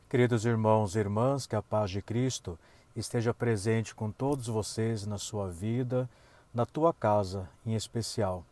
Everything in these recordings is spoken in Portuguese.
Queridos irmãos e irmãs, que a paz de Cristo esteja presente com todos vocês na sua vida, na tua casa em especial.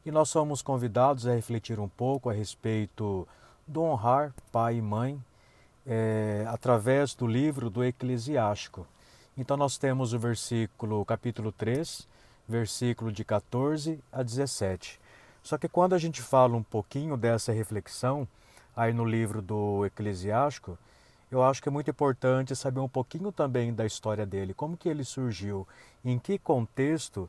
E nós somos convidados a refletir um pouco a respeito do honrar pai e mãe através do livro do Eclesiástico. Então nós temos o capítulo 3, versículo de 14 a 17. Só que quando a gente fala um pouquinho dessa reflexão aí no livro do Eclesiástico, eu acho que é muito importante saber um pouquinho também da história dele, como que ele surgiu, em que contexto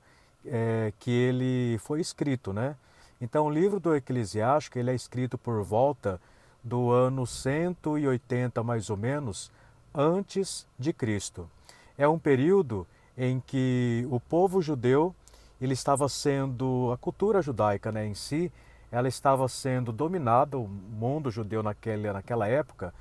que ele foi escrito, né? Então, o livro do Eclesiástico, ele é escrito por volta do ano 180, mais ou menos, antes de Cristo. É um período em que o povo judeu, ele estava sendo, a cultura judaica, né, em si, ela estava sendo dominada, o mundo judeu naquela época,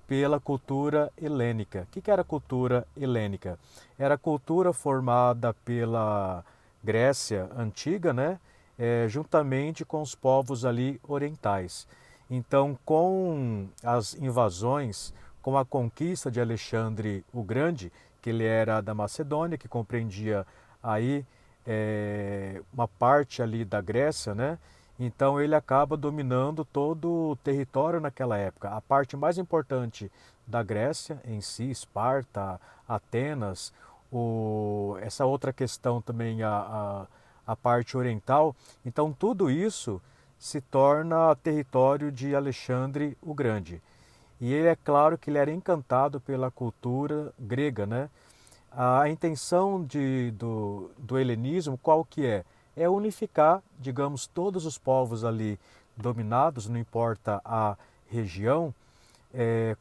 pela cultura helênica. O que era a cultura helênica? Era a cultura formada pela Grécia antiga, né? Juntamente com os povos ali orientais. Então, com as invasões, com a conquista de Alexandre o Grande, que ele era da Macedônia, que compreendia aí uma parte ali da Grécia, né? Então ele acaba dominando todo o território naquela época. A parte mais importante da Grécia em si, Esparta, Atenas, essa outra questão também, a parte oriental. Então tudo isso se torna território de Alexandre o Grande. E ele é claro que ele era encantado pela cultura grega, né? A intenção do helenismo qual que é? É unificar, digamos, todos os povos ali dominados, não importa a região,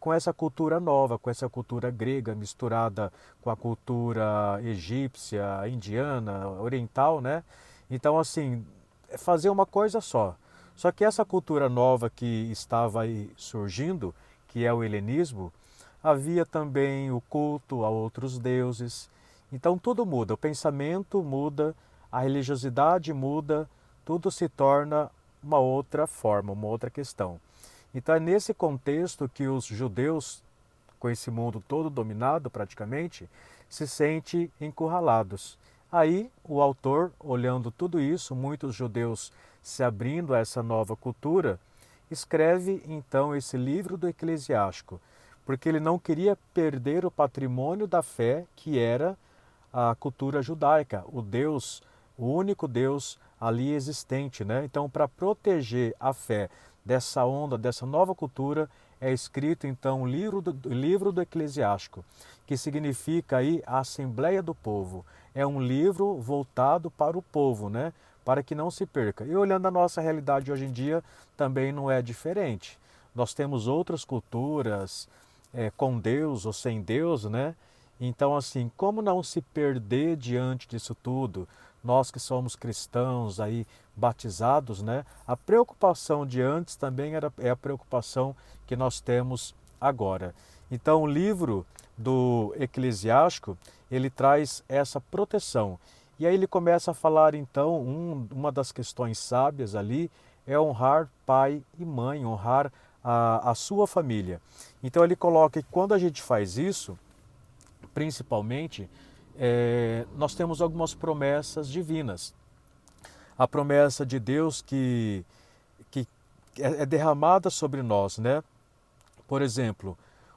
com essa cultura nova, com essa cultura grega misturada com a cultura egípcia, indiana, oriental, né? Então, assim, é fazer uma coisa só. Só que essa cultura nova que estava aí surgindo, que é o helenismo, havia também o culto a outros deuses. Então tudo muda, o pensamento muda, a religiosidade muda, tudo se torna uma outra forma, uma outra questão. Então é nesse contexto que os judeus, com esse mundo todo dominado praticamente, se sentem encurralados. Aí o autor, olhando tudo isso, muitos judeus se abrindo a essa nova cultura, escreve então esse livro do Eclesiástico, porque ele não queria perder o patrimônio da fé que era a cultura judaica, o Deus, o único Deus ali existente, né? Então, para proteger a fé dessa onda, dessa nova cultura, é escrito então o livro do Eclesiástico, que significa aí a Assembleia do Povo. É um livro voltado para o povo, né? Para que não se perca. E olhando a nossa realidade hoje em dia, também não é diferente. Nós temos outras culturas, com Deus ou sem Deus, né? Então, assim, como não se perder diante disso tudo? Nós que somos cristãos aí batizados, né? A preocupação de antes também é a preocupação que nós temos agora. Então, o livro do Eclesiástico, ele traz essa proteção. E aí ele começa a falar, então, uma das questões sábias ali é honrar pai e mãe, honrar a sua família. Então ele coloca que quando a gente faz isso, principalmente, nós temos algumas promessas divinas. A promessa de Deus que é derramada sobre nós, né? Por exemplo,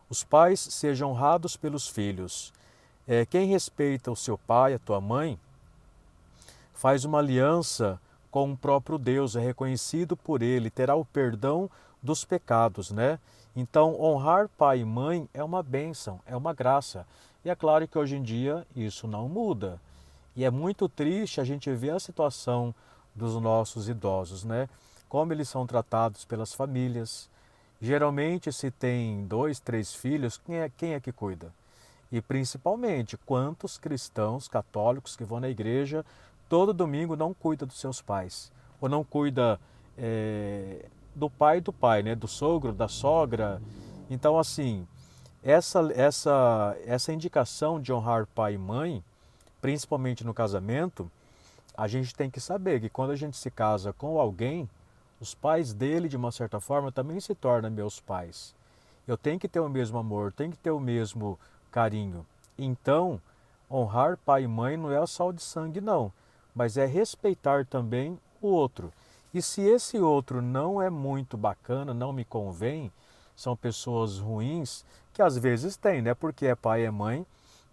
os pais sejam honrados pelos filhos. Quem respeita o seu pai, a tua mãe, faz uma aliança com o próprio Deus, é reconhecido por ele, terá o perdão dos pecados, né? Então, honrar pai e mãe é uma bênção, é uma graça. E é claro que hoje em dia isso não muda. E é muito triste a gente ver a situação dos nossos idosos, né? Como eles são tratados pelas famílias. Geralmente, se tem 2, 3 filhos, quem é que cuida? E principalmente, quantos cristãos católicos que vão na igreja todo domingo não cuida dos seus pais? Ou não cuida do pai, né? Do sogro, da sogra. Então, assim, essa indicação de honrar pai e mãe, principalmente no casamento, a gente tem que saber que quando a gente se casa com alguém, os pais dele, de uma certa forma, também se tornam meus pais. eu tenho que ter o mesmo amor, tenho que ter o mesmo carinho. Então, honrar pai e mãe não é só o de sangue, não, mas é respeitar também o outro. E se esse outro não é muito bacana, não me convém, são pessoas ruins, que às vezes tem, né? Porque é pai e mãe,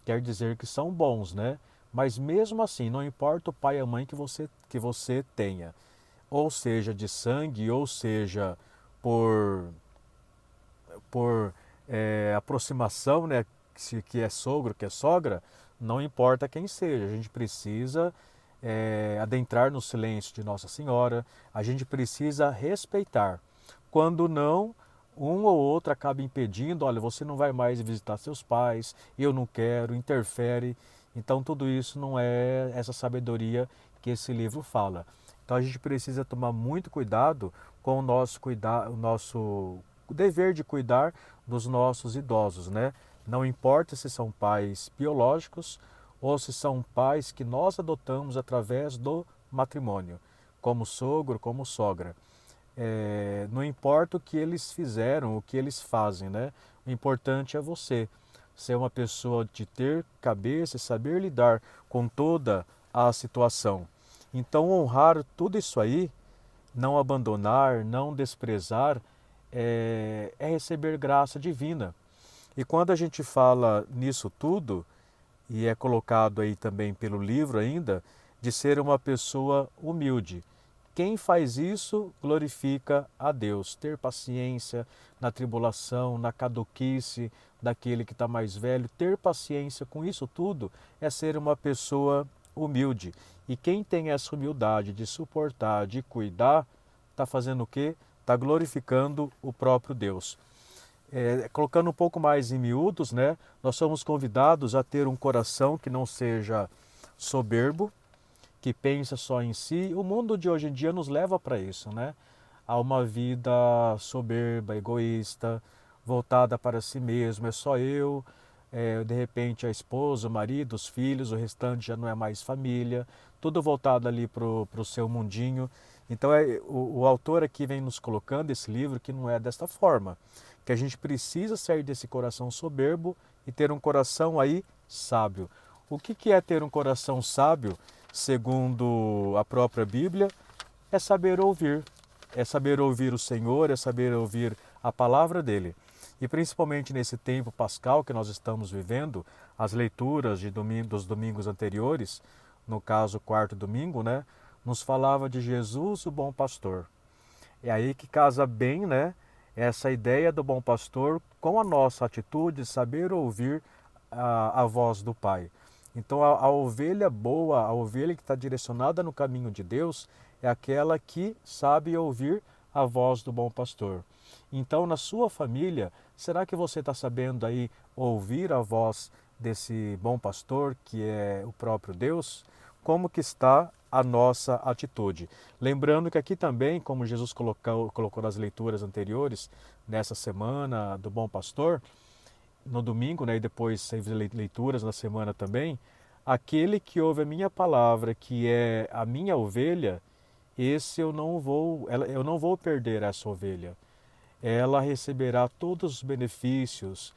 quer dizer que são bons, né? Mas mesmo assim, não importa o pai e a mãe que você tenha, ou seja de sangue, ou seja por aproximação, né? Que é sogro, que é sogra, não importa quem seja, a gente precisa adentrar no silêncio de Nossa Senhora, a gente precisa respeitar. Quando não, um ou outro acaba impedindo, olha, você não vai mais visitar seus pais, eu não quero, interfere. Então tudo isso não é essa sabedoria que esse livro fala. Então a gente precisa tomar muito cuidado com o nosso dever de cuidar dos nossos idosos, né? Não importa se são pais biológicos ou se são pais que nós adotamos através do matrimônio, como sogro, como sogra. Não importa o que eles fizeram, o que eles fazem, né? O importante é você ser uma pessoa de ter cabeça e saber lidar com toda a situação. Então, honrar tudo isso aí, não abandonar, não desprezar, é receber graça divina. E quando a gente fala nisso tudo, e é colocado aí também pelo livro ainda, de ser uma pessoa humilde. Quem faz isso glorifica a Deus. Ter paciência na tribulação, na caduquice daquele que está mais velho, ter paciência com isso tudo é ser uma pessoa humilde. E quem tem essa humildade de suportar, de cuidar, está fazendo o quê? Está glorificando o próprio Deus. Colocando um pouco mais em miúdos, né? Nós somos convidados a ter um coração que não seja soberbo, que pensa só em si. O mundo de hoje em dia nos leva para isso, né? A uma vida soberba, egoísta, voltada para si mesmo. É só eu, de repente a esposa, o marido, os filhos, o restante já não é mais família. Tudo voltado ali para o seu mundinho. Então o autor aqui vem nos colocando esse livro que não é desta forma. Que a gente precisa sair desse coração soberbo e ter um coração aí sábio. O que é ter um coração sábio? Segundo a própria Bíblia, é saber ouvir o Senhor, é saber ouvir a palavra dele. E principalmente nesse tempo pascal que nós estamos vivendo, as leituras dos domingos anteriores, no caso o quarto domingo, né, nos falava de Jesus, o bom pastor. É aí que casa bem, né, essa ideia do bom pastor com a nossa atitude de saber ouvir a voz do Pai. Então a ovelha boa, a ovelha que está direcionada no caminho de Deus, é aquela que sabe ouvir a voz do bom pastor. Então na sua família, será que você está sabendo aí ouvir a voz desse bom pastor, que é o próprio Deus? Como que está a nossa atitude? Lembrando que aqui também, como Jesus colocou nas leituras anteriores, nessa semana do bom pastor, no domingo, né, e depois teve leituras na semana também, aquele que ouve a minha palavra, que é a minha ovelha, esse eu não vou perder essa ovelha. Ela receberá todos os benefícios,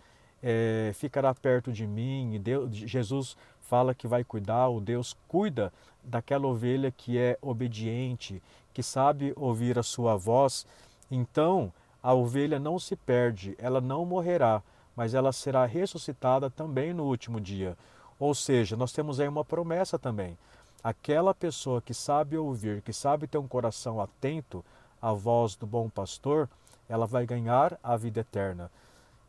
ficará perto de mim, e Jesus fala que vai cuidar, o Deus cuida daquela ovelha que é obediente, que sabe ouvir a sua voz. Então, a ovelha não se perde, ela não morrerá, mas ela será ressuscitada também no último dia. Ou seja, nós temos aí uma promessa também. Aquela pessoa que sabe ouvir, que sabe ter um coração atento à voz do bom pastor, ela vai ganhar a vida eterna.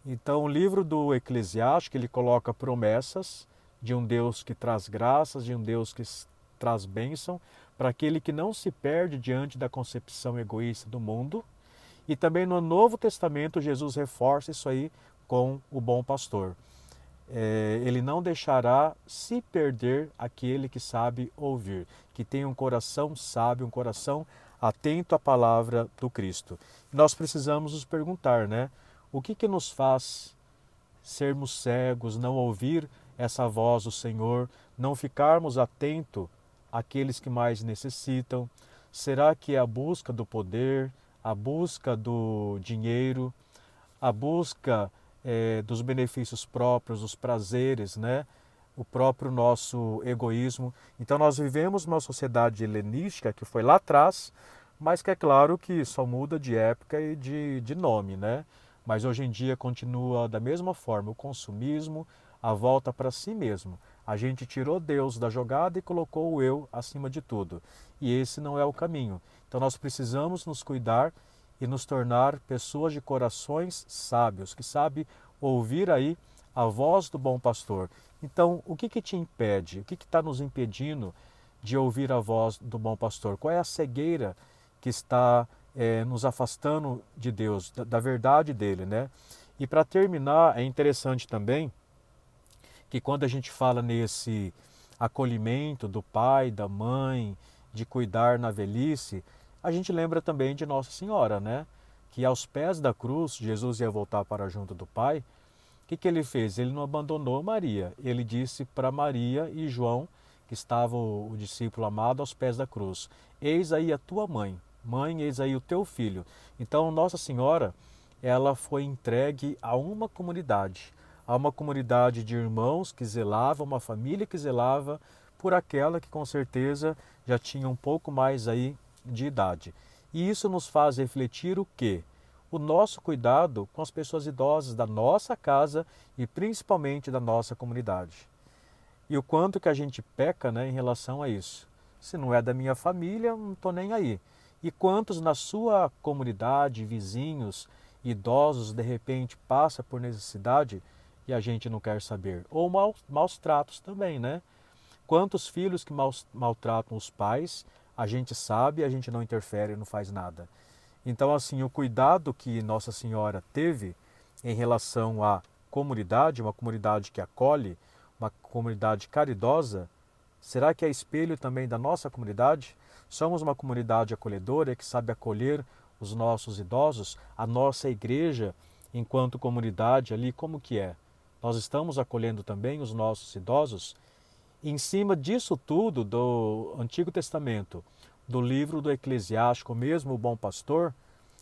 Então, o livro do Eclesiástico, ele coloca promessas de um Deus que traz graças, de um Deus que traz bênção, para aquele que não se perde diante da concepção egoísta do mundo. E também no Novo Testamento, Jesus reforça isso aí com o bom pastor. Ele não deixará se perder aquele que sabe ouvir, que tem um coração sábio, um coração atento à palavra do Cristo. Nós precisamos nos perguntar, né? O que nos faz sermos cegos, não ouvir essa voz do Senhor, não ficarmos atentos àqueles que mais necessitam? Será que é a busca do poder, a busca do dinheiro, a busca dos benefícios próprios, dos prazeres, né? O próprio nosso egoísmo. Então nós vivemos numa sociedade helenística que foi lá atrás, mas que é claro que só muda de época e de nome, né? Mas hoje em dia continua da mesma forma o consumismo, a volta para si mesmo. A gente tirou Deus da jogada e colocou o eu acima de tudo. E esse não é o caminho. Então nós precisamos nos cuidar e nos tornar pessoas de corações sábios, que sabem ouvir aí a voz do bom pastor. Então, o que te impede? O que está nos impedindo de ouvir a voz do bom pastor? Qual é a cegueira que está nos afastando de Deus, da verdade dele, né? E para terminar, é interessante também que quando a gente fala nesse acolhimento do pai, da mãe, de cuidar na velhice, a gente lembra também de Nossa Senhora, né? Que aos pés da cruz, Jesus ia voltar para junto do Pai. O que ele fez? Ele não abandonou Maria. Ele disse para Maria e João, que estava o discípulo amado, aos pés da cruz: eis aí a tua mãe, mãe, eis aí o teu filho. Então Nossa Senhora, ela foi entregue a uma comunidade de irmãos que zelava, uma família que zelava por aquela que com certeza já tinha um pouco mais aí de idade. E isso nos faz refletir o quê? O nosso cuidado com as pessoas idosas da nossa casa e principalmente da nossa comunidade. E o quanto que a gente peca, né, em relação a isso. Se não é da minha família, não estou nem aí. E quantos na sua comunidade, vizinhos, idosos, de repente passa por necessidade e a gente não quer saber. Ou maus tratos também, né? Quantos filhos que maltratam os pais, a gente sabe, a gente não interfere, não faz nada. Então, assim, o cuidado que Nossa Senhora teve em relação à comunidade, uma comunidade que acolhe, uma comunidade caridosa, será que é espelho também da nossa comunidade? Somos uma comunidade acolhedora que sabe acolher os nossos idosos, a nossa igreja, enquanto comunidade ali, como que é? Nós estamos acolhendo também os nossos idosos? E em cima disso tudo, do Antigo Testamento, do livro do Eclesiástico, mesmo o bom pastor,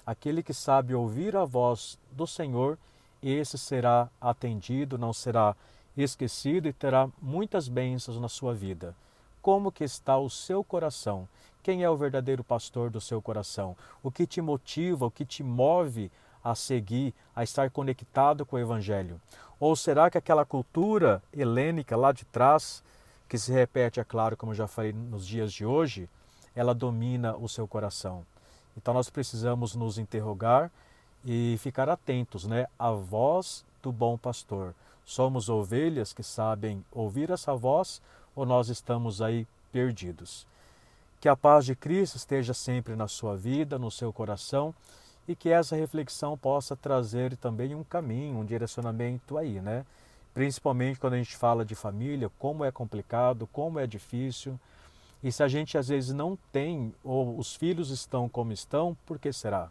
aquele que sabe ouvir a voz do Senhor, esse será atendido, não será esquecido e terá muitas bênçãos na sua vida. Como que está o seu coração? Quem é o verdadeiro pastor do seu coração? O que te motiva, o que te move a seguir, a estar conectado com o Evangelho? Ou será que aquela cultura helênica lá de trás, que se repete, é claro, como eu já falei nos dias de hoje, ela domina o seu coração? Então nós precisamos nos interrogar e ficar atentos, né, à voz do bom pastor. Somos ovelhas que sabem ouvir essa voz ou nós estamos aí perdidos? Que a paz de Cristo esteja sempre na sua vida, no seu coração, e que essa reflexão possa trazer também um caminho, um direcionamento aí, né? Principalmente quando a gente fala de família, como é complicado, como é difícil. E se a gente às vezes não tem, ou os filhos estão como estão, por que será?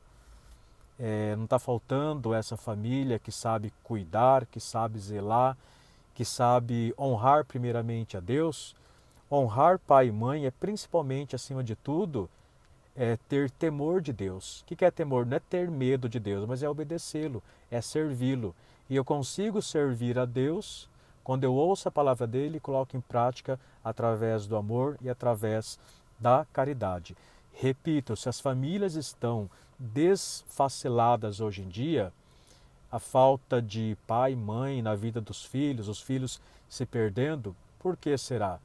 Não está faltando essa família que sabe cuidar, que sabe zelar, que sabe honrar primeiramente a Deus? Honrar pai e mãe é principalmente, acima de tudo, ter temor de Deus. O que é temor? Não é ter medo de Deus, mas é obedecê-lo, é servi-lo. E eu consigo servir a Deus quando eu ouço a palavra dele e coloco em prática através do amor e através da caridade. Repito, se as famílias estão desfaceladas hoje em dia, a falta de pai e mãe na vida dos filhos, os filhos se perdendo, por que será?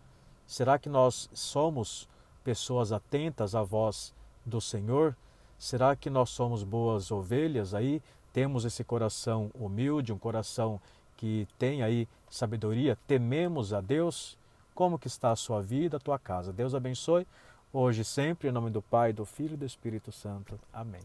Será que nós somos pessoas atentas à voz do Senhor? Será que nós somos boas ovelhas aí? Temos esse coração humilde, um coração que tem aí sabedoria? Tememos a Deus? Como que está a sua vida, a tua casa? Deus abençoe hoje e sempre, em nome do Pai, do Filho e do Espírito Santo. Amém.